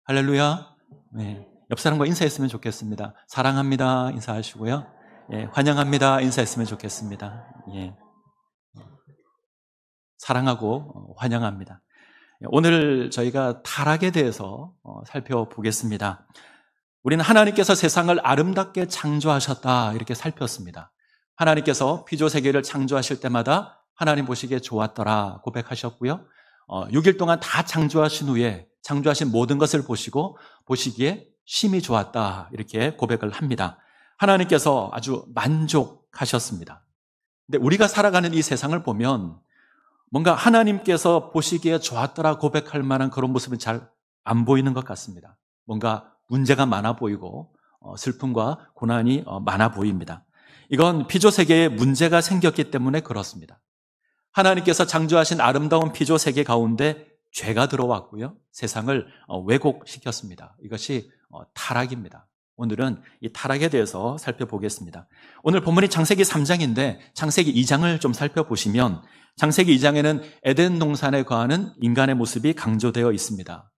할렐루야. 네. 옆 사람과 인사했으면 좋겠습니다. 사랑합니다. 인사하시고요. 예, 환영합니다. 인사했으면 좋겠습니다. 예. 사랑하고 환영합니다. 오늘 저희가 타락에 대해서 살펴보겠습니다. 우리는 하나님께서 세상을 아름답게 창조하셨다 이렇게 살폈습니다. 하나님께서 피조세계를 창조하실 때마다 하나님 보시기에 좋았더라 고백하셨고요. 6일 동안 다 창조하신 후에 창조하신 모든 것을 보시기에 심히 좋았다 이렇게 고백을 합니다. 하나님께서 아주 만족하셨습니다. 근데 우리가 살아가는 이 세상을 보면 뭔가 하나님께서 보시기에 좋았더라 고백할 만한 그런 모습은 잘 안 보이는 것 같습니다. 뭔가 문제가 많아 보이고 슬픔과 고난이 많아 보입니다. 이건 피조세계에 문제가 생겼기 때문에 그렇습니다. 하나님께서 창조하신 아름다운 피조세계 가운데 죄가 들어왔고요. 세상을 왜곡시켰습니다. 이것이 타락입니다. 오늘은 이 타락에 대해서 살펴보겠습니다. 오늘 본문이 창세기 3장인데 창세기 2장을 좀 살펴보시면 창세기 2장에는 에덴 동산에 거하는 인간의 모습이 강조되어 있습니다.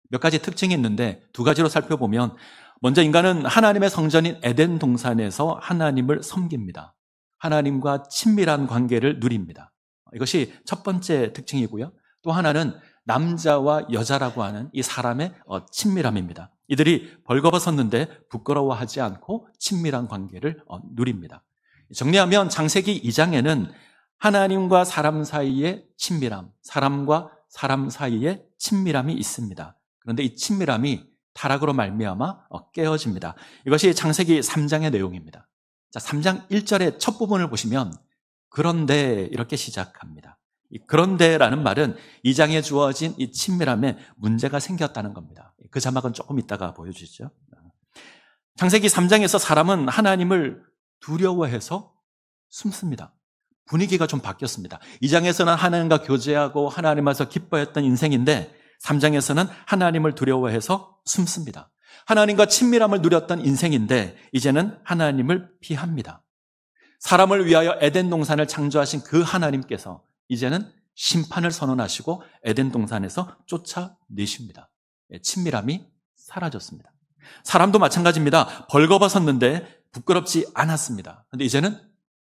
몇 가지 특징이 있는데 두 가지로 살펴보면 먼저 인간은 하나님의 성전인 에덴 동산에서 하나님을 섬깁니다. 하나님과 친밀한 관계를 누립니다. 이것이 첫 번째 특징이고요. 또 하나는 남자와 여자라고 하는 이 사람의 친밀함입니다. 이들이 벌거벗었는데 부끄러워하지 않고 친밀한 관계를 누립니다. 정리하면 창세기 2장에는 하나님과 사람 사이의 친밀함, 사람과 사람 사이의 친밀함이 있습니다. 그런데 이 친밀함이 타락으로 말미암아 깨어집니다. 이것이 창세기 3장의 내용입니다. 자, 3장 1절의 첫 부분을 보시면 그런데 이렇게 시작합니다. 이 그런데라는 말은 2장에 주어진 이 친밀함에 문제가 생겼다는 겁니다. 그 자막은 조금 이따가 보여주시죠. 창세기 3장에서 사람은 하나님을 두려워해서 숨습니다. 분위기가 좀 바뀌었습니다. 2장에서는 하나님과 교제하고 하나님 앞에서 기뻐했던 인생인데 3장에서는 하나님을 두려워해서 숨습니다. 하나님과 친밀함을 누렸던 인생인데 이제는 하나님을 피합니다. 사람을 위하여 에덴 동산을 창조하신 그 하나님께서 이제는 심판을 선언하시고 에덴 동산에서 쫓아내십니다. 친밀함이 사라졌습니다. 사람도 마찬가지입니다. 벌거벗었는데 부끄럽지 않았습니다. 그런데 이제는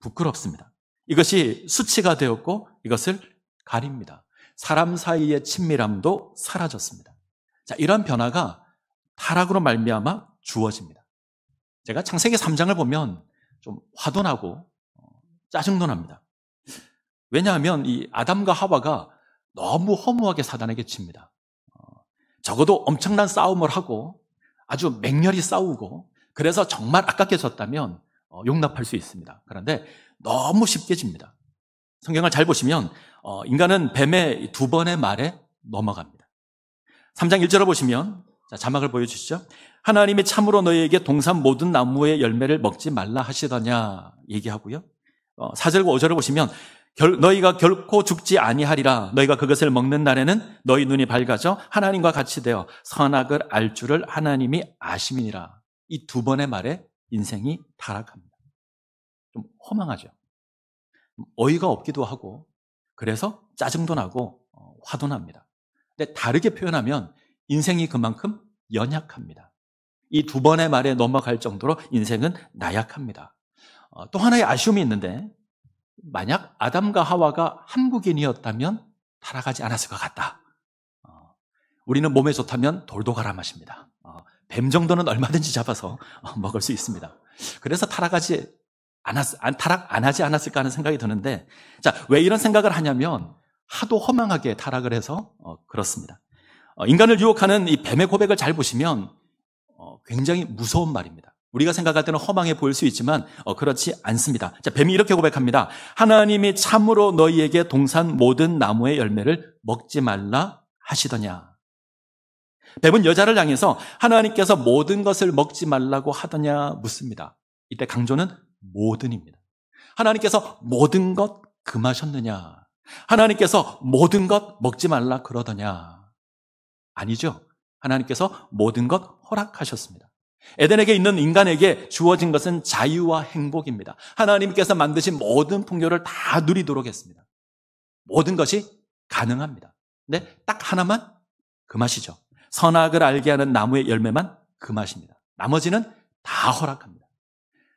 부끄럽습니다. 이것이 수치가 되었고 이것을 가립니다. 사람 사이의 친밀함도 사라졌습니다. 자, 이러한 변화가 타락으로 말미암아 주어집니다. 제가 창세기 3장을 보면 좀 화도 나고 짜증도 납니다. 왜냐하면 이 아담과 하와가 너무 허무하게 사단에게 칩니다. 적어도 엄청난 싸움을 하고 아주 맹렬히 싸우고 그래서 정말 아깝게 졌다면 용납할 수 있습니다. 그런데 너무 쉽게 집니다. 성경을 잘 보시면 인간은 뱀의 두 번의 말에 넘어갑니다. 3장 1절을 보시면 자막을 보여주시죠. 하나님이 참으로 너희에게 동산 모든 나무의 열매를 먹지 말라 하시더냐 얘기하고요. 4절과 5절을 보시면 너희가 결코 죽지 아니하리라. 너희가 그것을 먹는 날에는 너희 눈이 밝아져 하나님과 같이 되어 선악을 알 줄을 하나님이 아심이니라. 이 두 번의 말에 인생이 타락합니다. 좀 허망하죠. 어이가 없기도 하고 그래서 짜증도 나고 화도 납니다. 근데 다르게 표현하면 인생이 그만큼 연약합니다. 이 두 번의 말에 넘어갈 정도로 인생은 나약합니다. 또 하나의 아쉬움이 있는데 만약 아담과 하와가 한국인이었다면 타락하지 않았을 것 같다. 우리는 몸에 좋다면 돌도 갈아 마십니다. 뱀 정도는 얼마든지 잡아서 먹을 수 있습니다. 그래서 타락 안 하지 않았을까 하는 생각이 드는데, 자, 왜 이런 생각을 하냐면 하도 허망하게 타락을 해서 그렇습니다. 인간을 유혹하는 이 뱀의 고백을 잘 보시면 굉장히 무서운 말입니다. 우리가 생각할 때는 허망해 보일 수 있지만 그렇지 않습니다. 자, 뱀이 이렇게 고백합니다. 하나님이 참으로 너희에게 동산 모든 나무의 열매를 먹지 말라 하시더냐. 뱀은 여자를 향해서 하나님께서 모든 것을 먹지 말라고 하더냐 묻습니다. 이때 강조는 모든입니다. 하나님께서 모든 것 금하셨느냐? 하나님께서 모든 것 먹지 말라 그러더냐? 아니죠. 하나님께서 모든 것 허락하셨습니다. 에덴에게 있는 인간에게 주어진 것은 자유와 행복입니다. 하나님께서 만드신 모든 풍요를 다 누리도록 했습니다. 모든 것이 가능합니다. 근데 딱 하나만 금하시죠. 선악을 알게 하는 나무의 열매만 금하십니다. 나머지는 다 허락합니다.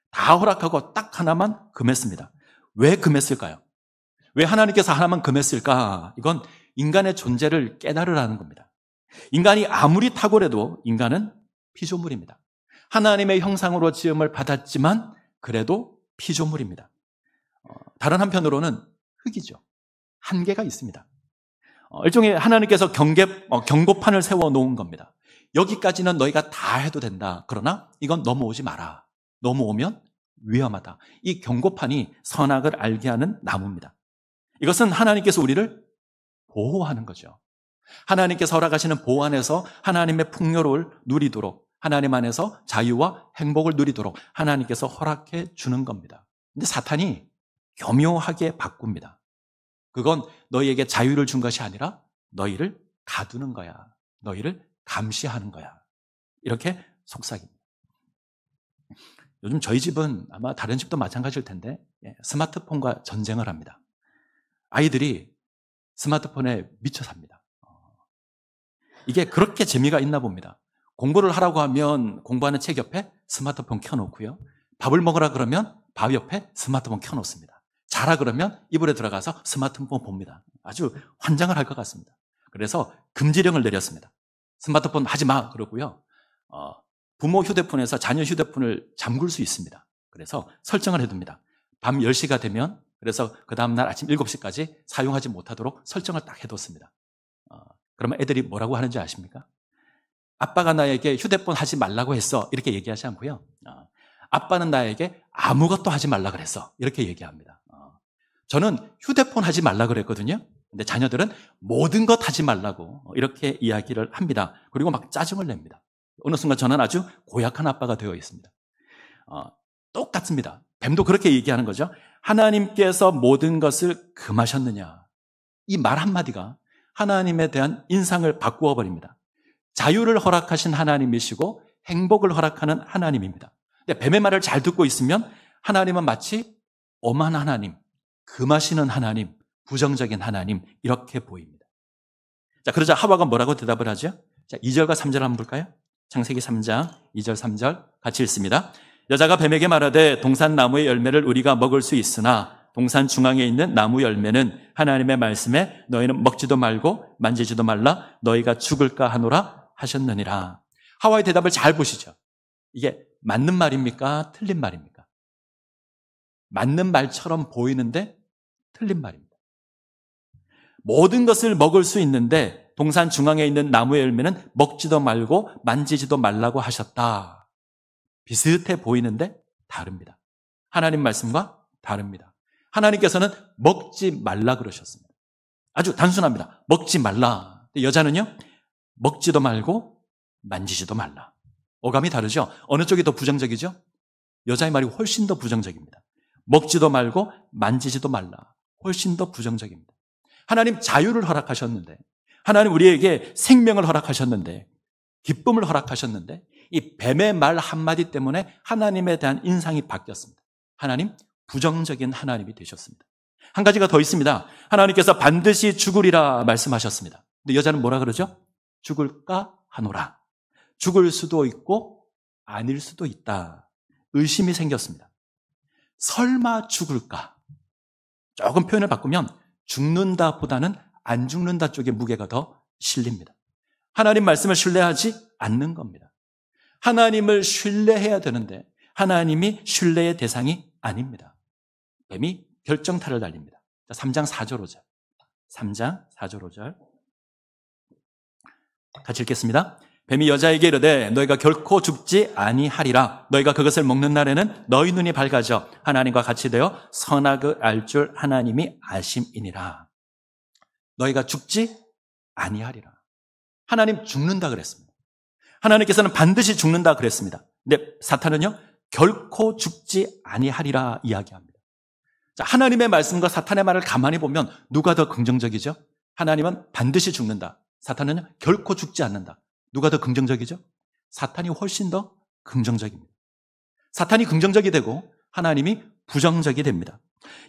다 허락하고 딱 하나만 금했습니다. 왜 금했을까요? 왜 하나님께서 하나만 금했을까? 이건 인간의 존재를 깨달으라는 겁니다. 인간이 아무리 탁월해도 인간은 피조물입니다. 하나님의 형상으로 지음을 받았지만 그래도 피조물입니다. 다른 한편으로는 흙이죠. 한계가 있습니다. 일종의 하나님께서 경고판을 세워놓은 겁니다. 여기까지는 너희가 다 해도 된다. 그러나 이건 넘어오지 마라. 넘어오면 위험하다. 이 경고판이 선악을 알게 하는 나무입니다. 이것은 하나님께서 우리를 보호하는 거죠. 하나님께서 허락하시는 보호 안에서 하나님의 풍요를 누리도록, 하나님 안에서 자유와 행복을 누리도록 하나님께서 허락해 주는 겁니다. 근데 사탄이 교묘하게 바꿉니다. 그건 너희에게 자유를 준 것이 아니라 너희를 가두는 거야. 너희를 감시하는 거야. 이렇게 속삭입니다. 요즘 저희 집은 아마 다른 집도 마찬가지일 텐데 스마트폰과 전쟁을 합니다. 아이들이 스마트폰에 미쳐 삽니다. 이게 그렇게 재미가 있나 봅니다. 공부를 하라고 하면 공부하는 책 옆에 스마트폰 켜놓고요. 밥을 먹으라 그러면 밥 옆에 스마트폰 켜놓습니다. 자라 그러면 이불에 들어가서 스마트폰 봅니다. 아주 환장을 할 것 같습니다. 그래서 금지령을 내렸습니다. 스마트폰 하지 마 그러고요. 부모 휴대폰에서 자녀 휴대폰을 잠글 수 있습니다. 그래서 설정을 해둡니다. 밤 10시가 되면 그래서 그 다음날 아침 7시까지 사용하지 못하도록 설정을 딱 해뒀습니다. 그러면 애들이 뭐라고 하는지 아십니까? 아빠가 나에게 휴대폰 하지 말라고 했어. 이렇게 얘기하지 않고요. 아빠는 나에게 아무것도 하지 말라 그랬어. 이렇게 얘기합니다. 저는 휴대폰 하지 말라 그랬거든요. 근데 자녀들은 모든 것 하지 말라고 이렇게 이야기를 합니다. 그리고 막 짜증을 냅니다. 어느 순간 저는 아주 고약한 아빠가 되어 있습니다. 똑같습니다. 뱀도 그렇게 얘기하는 거죠. 하나님께서 모든 것을 금하셨느냐. 이 말 한마디가 하나님에 대한 인상을 바꾸어 버립니다. 자유를 허락하신 하나님이시고 행복을 허락하는 하나님입니다. 근데 뱀의 말을 잘 듣고 있으면 하나님은 마치 엄한 하나님, 금하시는 하나님, 부정적인 하나님 이렇게 보입니다. 자, 그러자 하와가 뭐라고 대답을 하죠? 자, 2절과 3절 한번 볼까요? 창세기 3장 2절 3절 같이 읽습니다. 여자가 뱀에게 말하되 동산 나무의 열매를 우리가 먹을 수 있으나 동산 중앙에 있는 나무 열매는 하나님의 말씀에 너희는 먹지도 말고 만지지도 말라 너희가 죽을까 하노라 하셨느니라. 하와의 대답을 잘 보시죠. 이게 맞는 말입니까? 틀린 말입니까? 맞는 말처럼 보이는데 틀린 말입니다. 모든 것을 먹을 수 있는데 동산 중앙에 있는 나무의 열매는 먹지도 말고 만지지도 말라고 하셨다. 비슷해 보이는데 다릅니다. 하나님 말씀과 다릅니다. 하나님께서는 먹지 말라 그러셨습니다. 아주 단순합니다. 먹지 말라. 여자는요, 먹지도 말고 만지지도 말라. 어감이 다르죠? 어느 쪽이 더 부정적이죠? 여자의 말이 훨씬 더 부정적입니다. 먹지도 말고 만지지도 말라. 훨씬 더 부정적입니다. 하나님 자유를 허락하셨는데, 하나님 우리에게 생명을 허락하셨는데, 기쁨을 허락하셨는데, 이 뱀의 말 한마디 때문에 하나님에 대한 인상이 바뀌었습니다. 하나님 부정적인 하나님이 되셨습니다. 한 가지가 더 있습니다. 하나님께서 반드시 죽으리라 말씀하셨습니다. 근데 여자는 뭐라 그러죠? 죽을까 하노라. 죽을 수도 있고 아닐 수도 있다. 의심이 생겼습니다. 설마 죽을까? 조금 표현을 바꾸면 죽는다 보다는 안 죽는다 쪽에 무게가 더 실립니다. 하나님 말씀을 신뢰하지 않는 겁니다. 하나님을 신뢰해야 되는데 하나님이 신뢰의 대상이 아닙니다. 뱀이 결정타를 날립니다. 3장 4절 5절. 3장 4절 5절. 같이 읽겠습니다. 뱀이 여자에게 이르되 너희가 결코 죽지 아니하리라. 너희가 그것을 먹는 날에는 너희 눈이 밝아져 하나님과 같이 되어 선악을 알 줄 하나님이 아심이니라. 너희가 죽지 아니하리라. 하나님 죽는다 그랬습니다. 하나님께서는 반드시 죽는다 그랬습니다. 근데 사탄은요, 결코 죽지 아니하리라 이야기합니다. 자, 하나님의 말씀과 사탄의 말을 가만히 보면 누가 더 긍정적이죠? 하나님은 반드시 죽는다. 사탄은요, 결코 죽지 않는다. 누가 더 긍정적이죠? 사탄이 훨씬 더 긍정적입니다. 사탄이 긍정적이 되고 하나님이 부정적이 됩니다.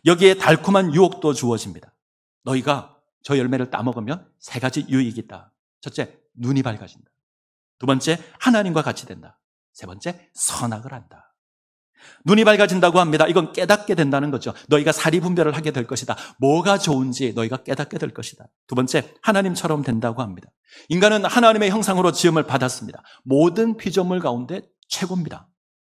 여기에 달콤한 유혹도 주어집니다. 너희가 저 열매를 따먹으면 3가지 유익이 있다. 첫째, 눈이 밝아진다. 두 번째, 하나님과 같이 된다. 세 번째, 선악을 한다. 눈이 밝아진다고 합니다. 이건 깨닫게 된다는 거죠. 너희가 사리분별을 하게 될 것이다. 뭐가 좋은지 너희가 깨닫게 될 것이다. 두 번째, 하나님처럼 된다고 합니다. 인간은 하나님의 형상으로 지음을 받았습니다. 모든 피조물 가운데 최고입니다.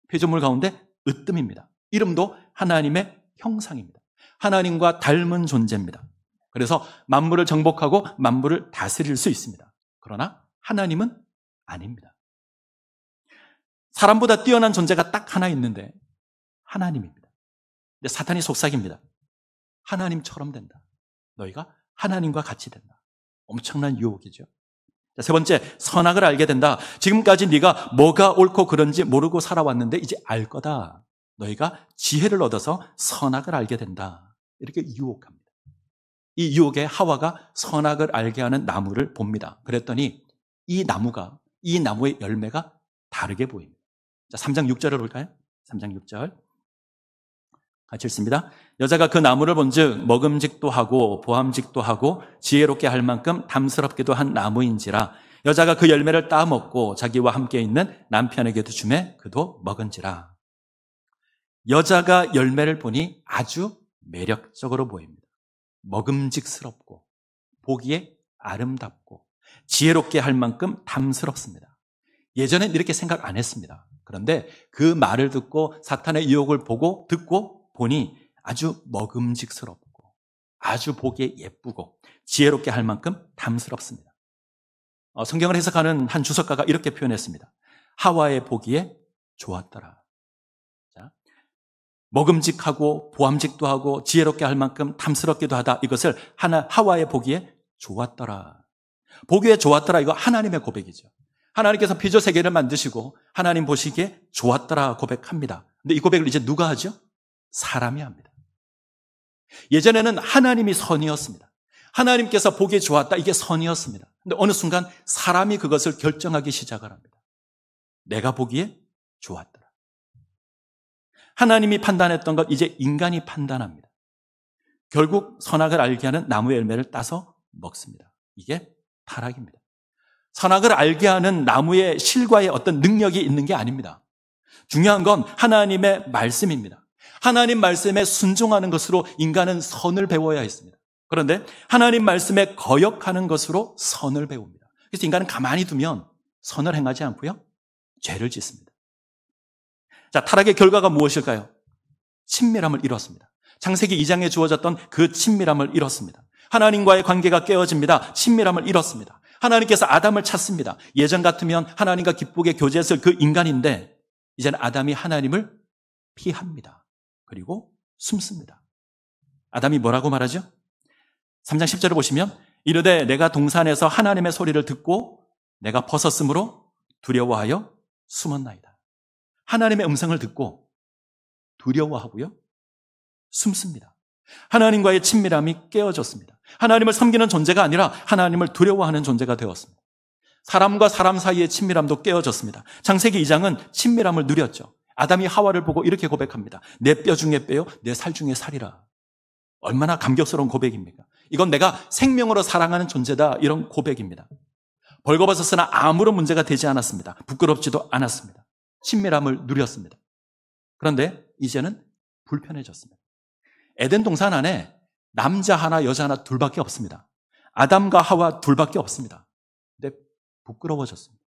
피조물 가운데 으뜸입니다. 이름도 하나님의 형상입니다. 하나님과 닮은 존재입니다. 그래서 만물을 정복하고 만물을 다스릴 수 있습니다. 그러나 하나님은 아닙니다. 사람보다 뛰어난 존재가 딱 하나 있는데 하나님입니다. 근데 사탄이 속삭입니다. 하나님처럼 된다. 너희가 하나님과 같이 된다. 엄청난 유혹이죠. 세 번째, 선악을 알게 된다. 지금까지 네가 뭐가 옳고 그른지 모르고 살아왔는데 이제 알 거다. 너희가 지혜를 얻어서 선악을 알게 된다. 이렇게 유혹합니다. 이 유혹에 하와가 선악을 알게 하는 나무를 봅니다. 그랬더니 이 나무의 열매가 다르게 보입니다. 자, 3장 6절을 볼까요? 3장 6절. 같이 읽습니다. 여자가 그 나무를 본즉 먹음직도 하고 보암직도 하고 지혜롭게 할 만큼 담스럽기도 한 나무인지라. 여자가 그 열매를 따먹고 자기와 함께 있는 남편에게도 주매 그도 먹은지라. 여자가 열매를 보니 아주 매력적으로 보입니다. 먹음직스럽고 보기에 아름답고 지혜롭게 할 만큼 담스럽습니다. 예전엔 이렇게 생각 안 했습니다. 그런데 그 말을 듣고 사탄의 유혹을 듣고 보니 아주 먹음직스럽고 아주 보기에 예쁘고 지혜롭게 할 만큼 담스럽습니다. 성경을 해석하는 한 주석가가 이렇게 표현했습니다. 하와의 보기에 좋았더라. 자, 먹음직하고 보암직도 하고 지혜롭게 할 만큼 담스럽기도 하다. 이것을 하와의 보기에 좋았더라. 보기에 좋았더라. 이거 하나님의 고백이죠. 하나님께서 피조 세계를 만드시고 하나님 보시기에 좋았더라 고백합니다. 근데 이 고백을 이제 누가 하죠? 사람이 합니다. 예전에는 하나님이 선이었습니다. 하나님께서 보기에 좋았다. 이게 선이었습니다. 근데 어느 순간 사람이 그것을 결정하기 시작을 합니다. 내가 보기에 좋았더라. 하나님이 판단했던 것 이제 인간이 판단합니다. 결국 선악을 알게 하는 나무의 열매를 따서 먹습니다. 이게 타락입니다. 선악을 알게 하는 나무의 실과에 어떤 능력이 있는 게 아닙니다. 중요한 건 하나님의 말씀입니다. 하나님 말씀에 순종하는 것으로 인간은 선을 배워야 했습니다. 그런데 하나님 말씀에 거역하는 것으로 선을 배웁니다. 그래서 인간은 가만히 두면 선을 행하지 않고요, 죄를 짓습니다. 자, 타락의 결과가 무엇일까요? 친밀함을 잃었습니다. 창세기 2장에 주어졌던 그 친밀함을 잃었습니다. 하나님과의 관계가 깨어집니다. 친밀함을 잃었습니다. 하나님께서 아담을 찾습니다. 예전 같으면 하나님과 기쁘게 교제했을 그 인간인데 이제는 아담이 하나님을 피합니다. 그리고 숨습니다. 아담이 뭐라고 말하죠? 3장 10절을 보시면 이르되 내가 동산에서 하나님의 소리를 듣고 내가 벗었으므로 두려워하여 숨었나이다. 하나님의 음성을 듣고 두려워하고요, 숨습니다. 하나님과의 친밀함이 깨어졌습니다. 하나님을 섬기는 존재가 아니라 하나님을 두려워하는 존재가 되었습니다. 사람과 사람 사이의 친밀함도 깨어졌습니다. 창세기 2장은 친밀함을 누렸죠. 아담이 하와를 보고 이렇게 고백합니다. 내 뼈 중에 뼈요, 내 살 중에 살이라. 얼마나 감격스러운 고백입니까? 이건 내가 생명으로 사랑하는 존재다, 이런 고백입니다. 벌거벗었으나 아무런 문제가 되지 않았습니다. 부끄럽지도 않았습니다. 친밀함을 누렸습니다. 그런데 이제는 불편해졌습니다. 에덴 동산 안에 남자 하나, 여자 하나 둘밖에 없습니다. 아담과 하와 둘밖에 없습니다. 근데 부끄러워졌습니다.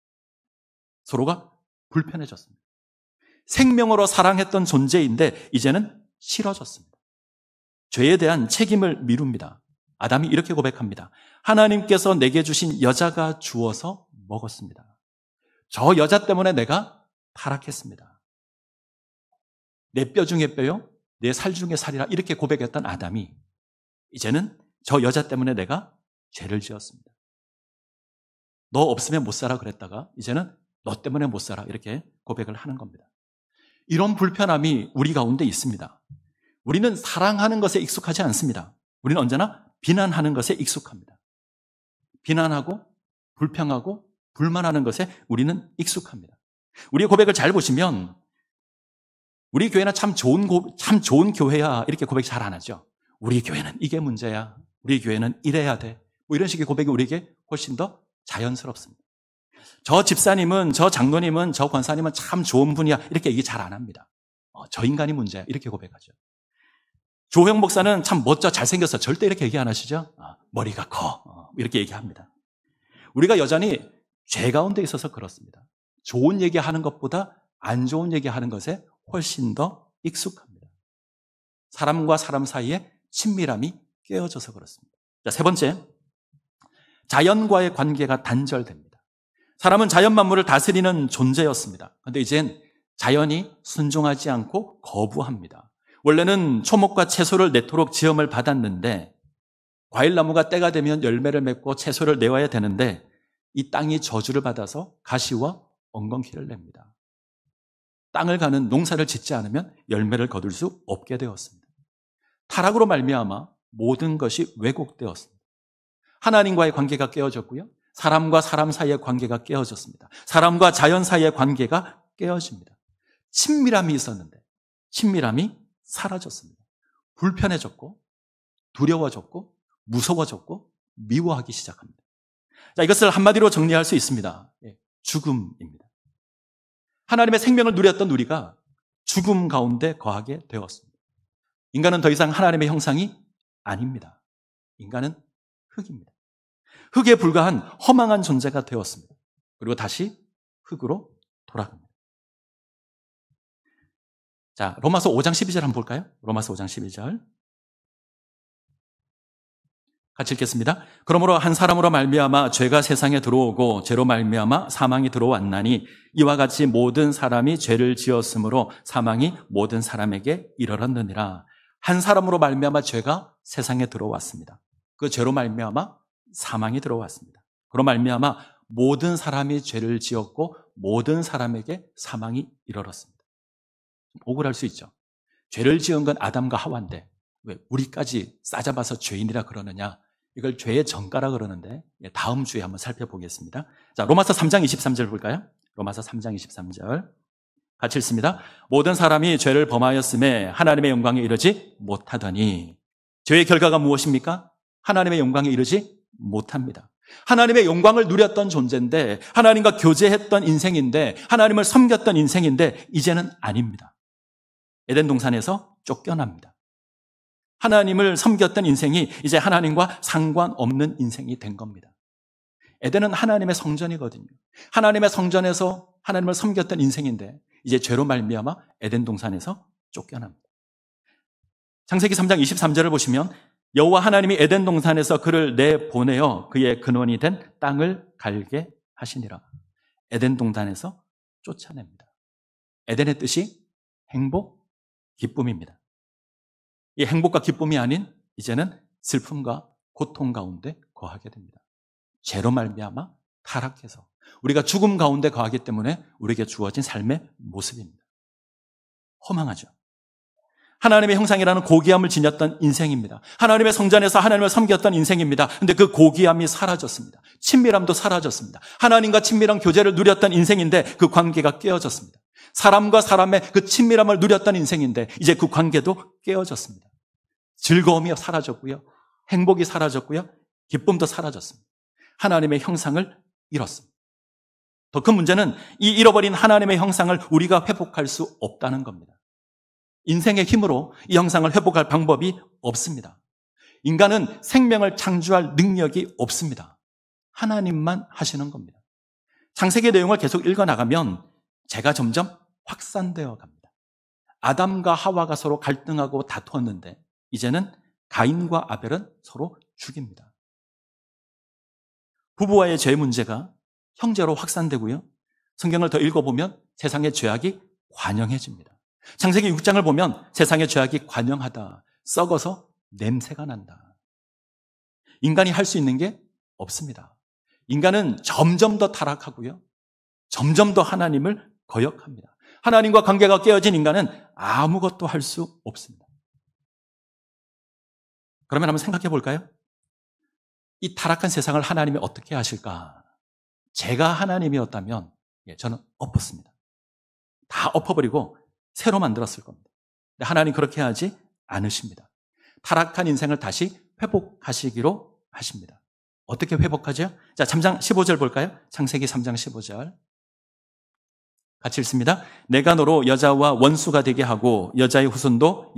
서로가 불편해졌습니다. 생명으로 사랑했던 존재인데 이제는 싫어졌습니다. 죄에 대한 책임을 미룹니다. 아담이 이렇게 고백합니다. 하나님께서 내게 주신 여자가 주어서 먹었습니다. 저 여자 때문에 내가 타락했습니다. 내 뼈 중에 뼈요, 내 살 중에 살이라, 이렇게 고백했던 아담이 이제는 저 여자 때문에 내가 죄를 지었습니다. 너 없으면 못 살아 그랬다가 이제는 너 때문에 못 살아, 이렇게 고백을 하는 겁니다. 이런 불편함이 우리 가운데 있습니다. 우리는 사랑하는 것에 익숙하지 않습니다. 우리는 언제나 비난하는 것에 익숙합니다. 비난하고 불평하고 불만하는 것에 우리는 익숙합니다. 우리의 고백을 잘 보시면 우리 교회는 참 좋은 교회야, 이렇게 고백 잘 안 하죠. 우리 교회는 이게 문제야, 우리 교회는 이래야 돼, 뭐 이런 식의 고백이 우리에게 훨씬 더 자연스럽습니다. 저 집사님은, 저 장로님은, 저 권사님은 참 좋은 분이야. 이렇게 얘기 잘 안 합니다. 저 인간이 문제야. 이렇게 고백하죠. 조형 목사는 참 멋져, 잘생겼어. 절대 이렇게 얘기 안 하시죠? 머리가 커. 이렇게 얘기합니다. 우리가 여전히 죄 가운데 있어서 그렇습니다. 좋은 얘기하는 것보다 안 좋은 얘기하는 것에 훨씬 더 익숙합니다. 사람과 사람 사이에 친밀함이 깨어져서 그렇습니다. 자, 세 번째, 자연과의 관계가 단절됩니다. 사람은 자연 만물을 다스리는 존재였습니다. 그런데 이젠 자연이 순종하지 않고 거부합니다. 원래는 초목과 채소를 내도록 지음을 받았는데 과일나무가 때가 되면 열매를 맺고 채소를 내어야 되는데 이 땅이 저주를 받아서 가시와 엉겅퀴를 냅니다. 땅을 가는 농사를 짓지 않으면 열매를 거둘 수 없게 되었습니다. 타락으로 말미암아 모든 것이 왜곡되었습니다. 하나님과의 관계가 깨어졌고요. 사람과 사람 사이의 관계가 깨어졌습니다. 사람과 자연 사이의 관계가 깨어집니다. 친밀함이 있었는데 친밀함이 사라졌습니다. 불편해졌고 두려워졌고 무서워졌고 미워하기 시작합니다. 자, 이것을 한마디로 정리할 수 있습니다. 죽음입니다. 하나님의 생명을 누렸던 우리가 죽음 가운데 거하게 되었습니다. 인간은 더 이상 하나님의 형상이 아닙니다. 인간은 흙입니다. 흙에 불과한 허망한 존재가 되었습니다. 그리고 다시 흙으로 돌아갑니다. 자, 로마서 5장 12절 한번 볼까요? 로마서 5장 12절. 같이 읽겠습니다. 그러므로 한 사람으로 말미암아 죄가 세상에 들어오고 죄로 말미암아 사망이 들어왔나니 이와 같이 모든 사람이 죄를 지었으므로 사망이 모든 사람에게 이르렀느니라. 한 사람으로 말미암아 죄가 세상에 들어왔습니다. 그 죄로 말미암아 사망이 들어왔습니다. 그로 말미암아 모든 사람이 죄를 지었고 모든 사람에게 사망이 이르렀습니다. 억울할 수 있죠. 죄를 지은 건 아담과 하와인데 왜 우리까지 싸잡아서 죄인이라 그러느냐? 이걸 죄의 전가라 그러는데 다음 주에 한번 살펴보겠습니다. 자, 로마서 3장 23절 볼까요? 로마서 3장 23절 같이 읽습니다. 모든 사람이 죄를 범하였음에 하나님의 영광에 이르지 못하더니 죄의 결과가 무엇입니까? 하나님의 영광에 이르지 못합니다. 하나님의 영광을 누렸던 존재인데 하나님과 교제했던 인생인데 하나님을 섬겼던 인생인데 이제는 아닙니다. 에덴 동산에서 쫓겨납니다. 하나님을 섬겼던 인생이 이제 하나님과 상관없는 인생이 된 겁니다. 에덴은 하나님의 성전이거든요. 하나님의 성전에서 하나님을 섬겼던 인생인데 이제 죄로 말미암아 에덴 동산에서 쫓겨납니다. 창세기 3장 23절을 보시면 여호와 하나님이 에덴 동산에서 그를 내보내어 그의 근원이 된 땅을 갈게 하시니라. 에덴 동산에서 쫓아냅니다. 에덴의 뜻이 행복, 기쁨입니다. 이 행복과 기쁨이 아닌 이제는 슬픔과 고통 가운데 거하게 됩니다. 죄로 말미암아 타락해서 우리가 죽음 가운데 거하기 때문에 우리에게 주어진 삶의 모습입니다. 허망하죠. 하나님의 형상이라는 고귀함을 지녔던 인생입니다. 하나님의 성전에서 하나님을 섬겼던 인생입니다. 그런데 그 고귀함이 사라졌습니다. 친밀함도 사라졌습니다. 하나님과 친밀한 교제를 누렸던 인생인데 그 관계가 깨어졌습니다. 사람과 사람의 그 친밀함을 누렸던 인생인데 이제 그 관계도 깨어졌습니다. 즐거움이 사라졌고요. 행복이 사라졌고요. 기쁨도 사라졌습니다. 하나님의 형상을 잃었습니다. 더 큰 문제는 이 잃어버린 하나님의 형상을 우리가 회복할 수 없다는 겁니다. 인생의 힘으로 이 형상을 회복할 방법이 없습니다. 인간은 생명을 창조할 능력이 없습니다. 하나님만 하시는 겁니다. 창세기 내용을 계속 읽어나가면 죄가 점점 확산되어 갑니다. 아담과 하와가 서로 갈등하고 다투었는데 이제는 가인과 아벨은 서로 죽입니다. 부부와의 죄 문제가 형제로 확산되고요. 성경을 더 읽어보면 세상의 죄악이 관영해집니다. 창세기 6장을 보면 세상의 죄악이 관영하다, 썩어서 냄새가 난다. 인간이 할 수 있는 게 없습니다. 인간은 점점 더 타락하고요. 점점 더 하나님을 거역합니다. 하나님과 관계가 깨어진 인간은 아무것도 할 수 없습니다. 그러면 한번 생각해 볼까요? 이 타락한 세상을 하나님이 어떻게 하실까? 제가 하나님이었다면 저는 엎었습니다. 다 엎어버리고 새로 만들었을 겁니다. 근데 하나님 그렇게 하지 않으십니다. 타락한 인생을 다시 회복하시기로 하십니다. 어떻게 회복하죠? 자, 3장 15절 볼까요? 창세기 3장 15절. 같이 읽습니다. 내가 너로 여자와 원수가 되게 하고 너의 후손도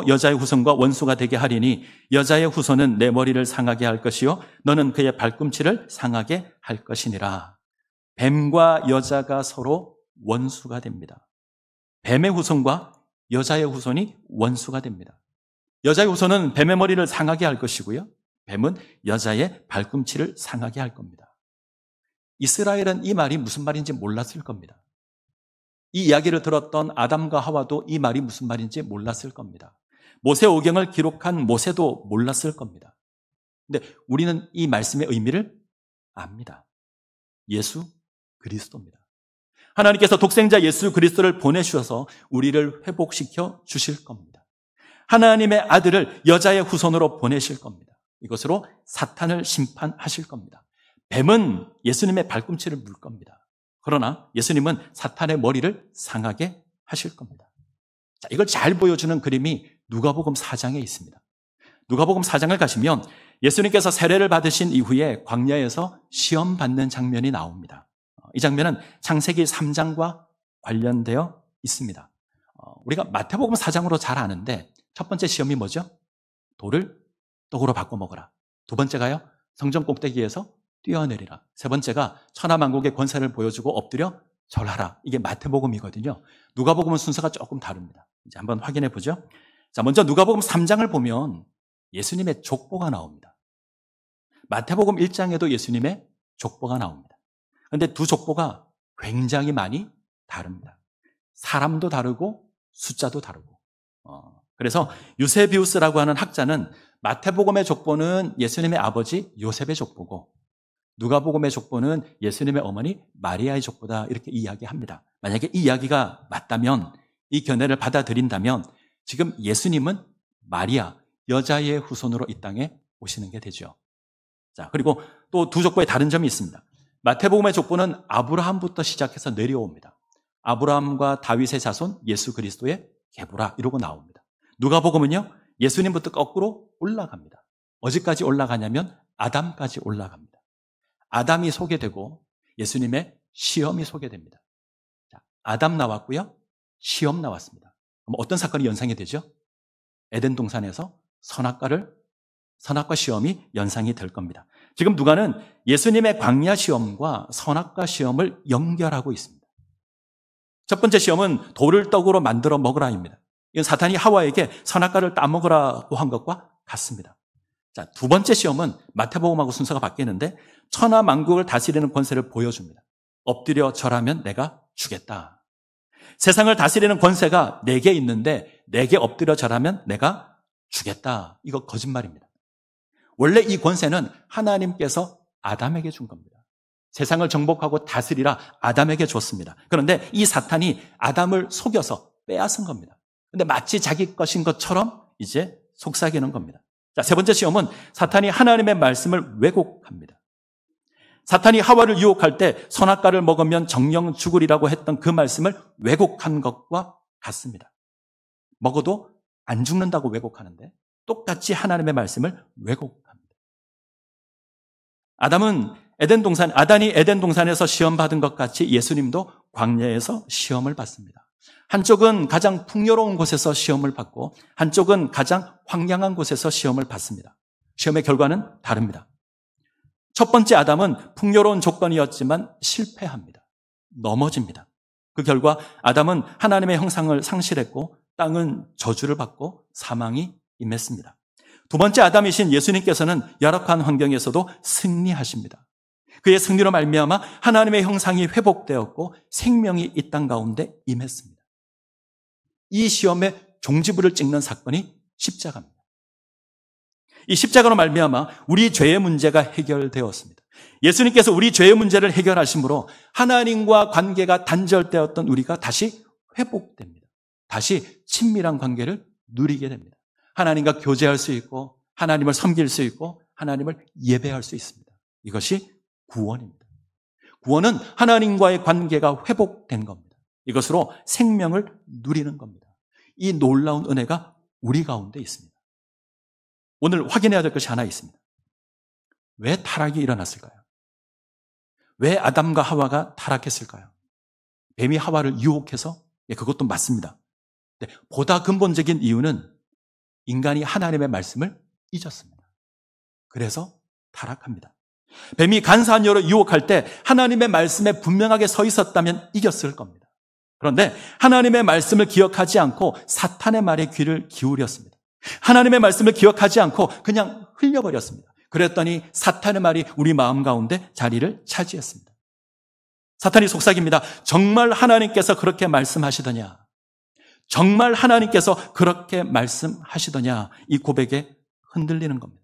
여자의 후손과 원수가 되게 하리니 여자의 후손은 내 머리를 상하게 할 것이요 너는 그의 발꿈치를 상하게 할 것이니라. 뱀과 여자가 서로 원수가 됩니다. 뱀의 후손과 여자의 후손이 원수가 됩니다. 여자의 후손은 뱀의 머리를 상하게 할 것이고요. 뱀은 여자의 발꿈치를 상하게 할 겁니다. 이스라엘은 이 말이 무슨 말인지 몰랐을 겁니다. 이 이야기를 들었던 아담과 하와도 이 말이 무슨 말인지 몰랐을 겁니다. 모세오경을 기록한 모세도 몰랐을 겁니다. 근데 우리는 이 말씀의 의미를 압니다. 예수 그리스도입니다. 하나님께서 독생자 예수 그리스도를 보내주셔서 우리를 회복시켜 주실 겁니다. 하나님의 아들을 여자의 후손으로 보내실 겁니다. 이것으로 사탄을 심판하실 겁니다. 뱀은 예수님의 발꿈치를 물 겁니다. 그러나 예수님은 사탄의 머리를 상하게 하실 겁니다. 자, 이걸 잘 보여주는 그림이 누가복음 4장에 있습니다. 누가복음 4장을 가시면 예수님께서 세례를 받으신 이후에 광야에서 시험 받는 장면이 나옵니다. 이 장면은 창세기 3장과 관련되어 있습니다. 우리가 마태복음 4장으로 잘 아는데 첫 번째 시험이 뭐죠? 돌을 떡으로 바꿔 먹어라. 두 번째가요, 성전 꼭대기에서 뛰어내리라. 세 번째가 천하만국의 권세를 보여주고 엎드려 절하라. 이게 마태복음이거든요. 누가복음은 순서가 조금 다릅니다. 이제 한번 확인해 보죠. 자, 먼저 누가복음 3장을 보면 예수님의 족보가 나옵니다. 마태복음 1장에도 예수님의 족보가 나옵니다. 그런데 두 족보가 굉장히 많이 다릅니다. 사람도 다르고 숫자도 다르고. 그래서 유세비우스라고 하는 학자는 마태복음의 족보는 예수님의 아버지 요셉의 족보고 누가복음의 족보는 예수님의 어머니 마리아의 족보다 이렇게 이야기합니다. 만약에 이 이야기가 맞다면, 이 견해를 받아들인다면 지금 예수님은 마리아, 여자의 후손으로 이 땅에 오시는 게 되죠. 자, 그리고 또 두 족보에 다른 점이 있습니다. 마태복음의 족보는 아브라함부터 시작해서 내려옵니다. 아브라함과 다윗의 자손 예수 그리스도의 계보라 이러고 나옵니다. 누가복음은요, 예수님부터 거꾸로 올라갑니다. 어디까지 올라가냐면 아담까지 올라갑니다. 아담이 소개되고 예수님의 시험이 소개됩니다. 자, 아담 나왔고요, 시험 나왔습니다. 그럼 어떤 사건이 연상이 되죠? 에덴 동산에서 선악과 시험이 연상이 될 겁니다. 지금 누가는 예수님의 광야 시험과 선악과 시험을 연결하고 있습니다. 첫 번째 시험은 돌을 떡으로 만들어 먹으라입니다. 이건 사탄이 하와에게 선악과를 따먹으라고 한 것과 같습니다. 자, 두 번째 시험은 마태복음하고 순서가 바뀌는데 천하 만국을 다스리는 권세를 보여줍니다. 엎드려 절하면 내가 주겠다. 세상을 다스리는 권세가 내게 있는데 내게 엎드려 절하면 내가 주겠다. 이거 거짓말입니다. 원래 이 권세는 하나님께서 아담에게 준 겁니다. 세상을 정복하고 다스리라 아담에게 줬습니다. 그런데 이 사탄이 아담을 속여서 빼앗은 겁니다. 그런데 마치 자기 것인 것처럼 이제 속삭이는 겁니다. 자, 세 번째 시험은 사탄이 하나님의 말씀을 왜곡합니다. 사탄이 하와를 유혹할 때 선악과를 먹으면 정령 죽으리라고 했던 그 말씀을 왜곡한 것과 같습니다. 먹어도 안 죽는다고 왜곡하는데 똑같이 하나님의 말씀을 왜곡합니다. 아단이 에덴 동산에서 시험 받은 것 같이 예수님도 광야에서 시험을 받습니다. 한쪽은 가장 풍요로운 곳에서 시험을 받고 한쪽은 가장 황량한 곳에서 시험을 받습니다. 시험의 결과는 다릅니다. 첫 번째 아담은 풍요로운 조건이었지만 실패합니다. 넘어집니다. 그 결과 아담은 하나님의 형상을 상실했고 땅은 저주를 받고 사망이 임했습니다. 두 번째 아담이신 예수님께서는 열악한 환경에서도 승리하십니다. 그의 승리로 말미암아 하나님의 형상이 회복되었고 생명이 이 땅 가운데 임했습니다. 이 시험의 종지부를 찍는 사건이 십자가입니다. 이 십자가로 말미암아 우리 죄의 문제가 해결되었습니다. 예수님께서 우리 죄의 문제를 해결하심으로 하나님과 관계가 단절되었던 우리가 다시 회복됩니다. 다시 친밀한 관계를 누리게 됩니다. 하나님과 교제할 수 있고 하나님을 섬길 수 있고 하나님을 예배할 수 있습니다. 이것이 구원입니다. 구원은 하나님과의 관계가 회복된 겁니다. 이것으로 생명을 누리는 겁니다. 이 놀라운 은혜가 우리 가운데 있습니다. 오늘 확인해야 될 것이 하나 있습니다. 왜 타락이 일어났을까요? 왜 아담과 하와가 타락했을까요? 뱀이 하와를 유혹해서? 예, 그것도 맞습니다. 보다 근본적인 이유는 인간이 하나님의 말씀을 잊었습니다. 그래서 타락합니다. 뱀이 간사한 여로 유혹할 때 하나님의 말씀에 분명하게 서 있었다면 이겼을 겁니다. 그런데 하나님의 말씀을 기억하지 않고 사탄의 말에 귀를 기울였습니다. 하나님의 말씀을 기억하지 않고 그냥 흘려버렸습니다. 그랬더니 사탄의 말이 우리 마음 가운데 자리를 차지했습니다. 사탄이 속삭입니다. 정말 하나님께서 그렇게 말씀하시더냐? 정말 하나님께서 그렇게 말씀하시더냐? 이 고백에 흔들리는 겁니다.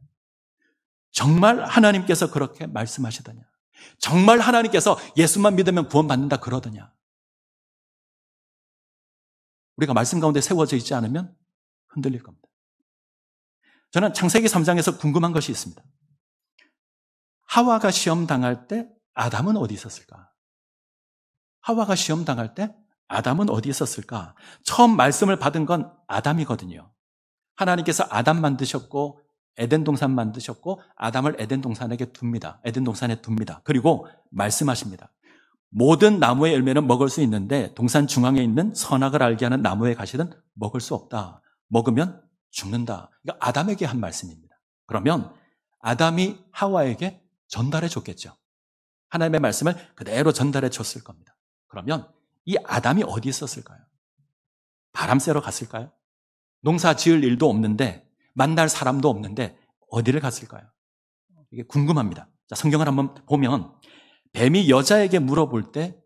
정말 하나님께서 그렇게 말씀하시더냐? 정말 하나님께서 예수만 믿으면 구원받는다 그러더냐? 우리가 말씀 가운데 세워져 있지 않으면 흔들릴 겁니다. 저는 창세기 3장에서 궁금한 것이 있습니다. 하와가 시험 당할 때 아담은 어디 있었을까? 하와가 시험 당할 때 아담은 어디 있었을까? 처음 말씀을 받은 건 아담이거든요. 하나님께서 아담 만드셨고 에덴 동산 만드셨고 아담을 에덴 동산에게 둡니다. 에덴 동산에 둡니다. 그리고 말씀하십니다. 모든 나무의 열매는 먹을 수 있는데 동산 중앙에 있는 선악을 알게 하는 나무의 가시는 먹을 수 없다. 먹으면 죽는다. 이거 아담에게 한 말씀입니다. 그러면 아담이 하와에게 전달해 줬겠죠. 하나님의 말씀을 그대로 전달해 줬을 겁니다. 그러면 이 아담이 어디 있었을까요? 바람 쐬러 갔을까요? 농사 지을 일도 없는데 만날 사람도 없는데 어디를 갔을까요? 이게 궁금합니다. 자, 성경을 한번 보면 뱀이 여자에게 물어볼 때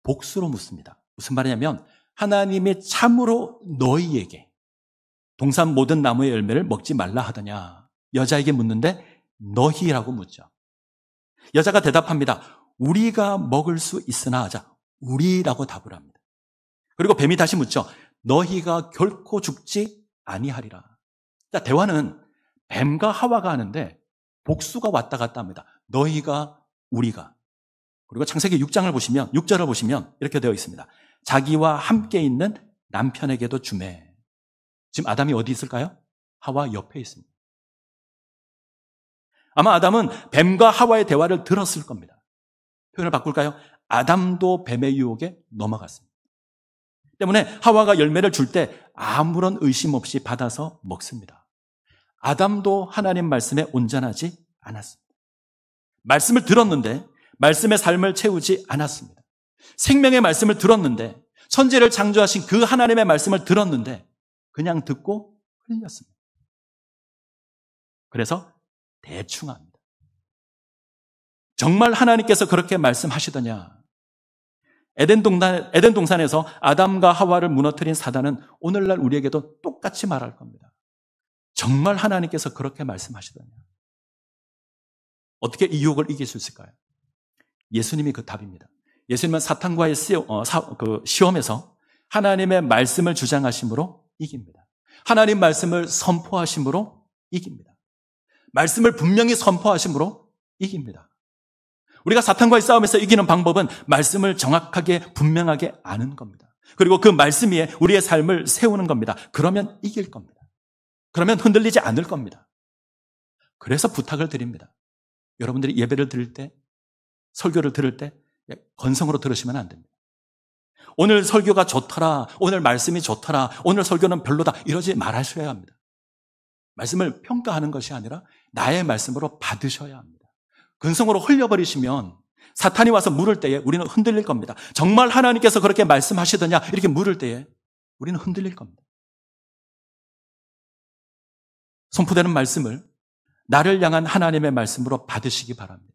복수로 묻습니다. 무슨 말이냐면 하나님이 참으로 너희에게 동산 모든 나무의 열매를 먹지 말라 하더냐? 여자에게 묻는데 너희라고 묻죠. 여자가 대답합니다. 우리가 먹을 수 있으나 하자. 우리라고 답을 합니다. 그리고 뱀이 다시 묻죠. 너희가 결코 죽지 아니하리라. 자, 대화는 뱀과 하와가 하는데 복수가 왔다 갔다 합니다. 너희가, 우리가. 그리고 창세기 6장을 보시면, 6절을 보시면 이렇게 되어 있습니다. 자기와 함께 있는 남편에게도 주매. 지금 아담이 어디 있을까요? 하와 옆에 있습니다. 아마 아담은 뱀과 하와의 대화를 들었을 겁니다. 표현을 바꿀까요? 아담도 뱀의 유혹에 넘어갔습니다. 때문에 하와가 열매를 줄 때 아무런 의심 없이 받아서 먹습니다. 아담도 하나님 말씀에 온전하지 않았습니다. 말씀을 들었는데 말씀의 삶을 채우지 않았습니다. 생명의 말씀을 들었는데 천지를 창조하신 그 하나님의 말씀을 들었는데 그냥 듣고 흘렸습니다. 그래서 대충 합니다. 정말 하나님께서 그렇게 말씀하시더냐? 에덴 동산에서 아담과 하와를 무너뜨린 사단은 오늘날 우리에게도 똑같이 말할 겁니다. 정말 하나님께서 그렇게 말씀하시더냐? 어떻게 이 유혹을 이길 수 있을까요? 예수님이 그 답입니다. 예수님은 사탄과의 시험에서 하나님의 말씀을 주장하심으로 이깁니다. 하나님 말씀을 선포하심으로 이깁니다. 말씀을 분명히 선포하심으로 이깁니다. 우리가 사탄과의 싸움에서 이기는 방법은 말씀을 정확하게 분명하게 아는 겁니다. 그리고 그 말씀 위에 우리의 삶을 세우는 겁니다. 그러면 이길 겁니다. 그러면 흔들리지 않을 겁니다. 그래서 부탁을 드립니다. 여러분들이 예배를 드릴 때, 설교를 들을 때 건성으로 들으시면 안 됩니다. 오늘 설교가 좋더라, 오늘 말씀이 좋더라, 오늘 설교는 별로다 이러지 말하셔야 합니다. 말씀을 평가하는 것이 아니라 나의 말씀으로 받으셔야 합니다. 근성으로 흘려버리시면 사탄이 와서 물을 때에 우리는 흔들릴 겁니다. 정말 하나님께서 그렇게 말씀하시더냐 이렇게 물을 때에 우리는 흔들릴 겁니다. 선포되는 말씀을 나를 향한 하나님의 말씀으로 받으시기 바랍니다.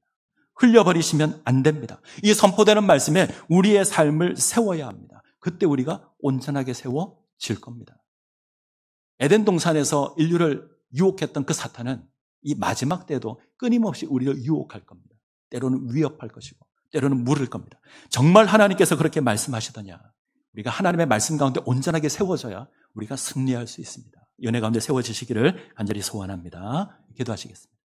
흘려버리시면 안 됩니다. 이 선포되는 말씀에 우리의 삶을 세워야 합니다. 그때 우리가 온전하게 세워질 겁니다. 에덴 동산에서 인류를 유혹했던 그 사탄은 이 마지막 때에도 끊임없이 우리를 유혹할 겁니다. 때로는 위협할 것이고 때로는 물을 겁니다. 정말 하나님께서 그렇게 말씀하시더냐? 우리가 하나님의 말씀 가운데 온전하게 세워져야 우리가 승리할 수 있습니다. 연애 가운데 세워지시기를 간절히 소원합니다. 기도하시겠습니다.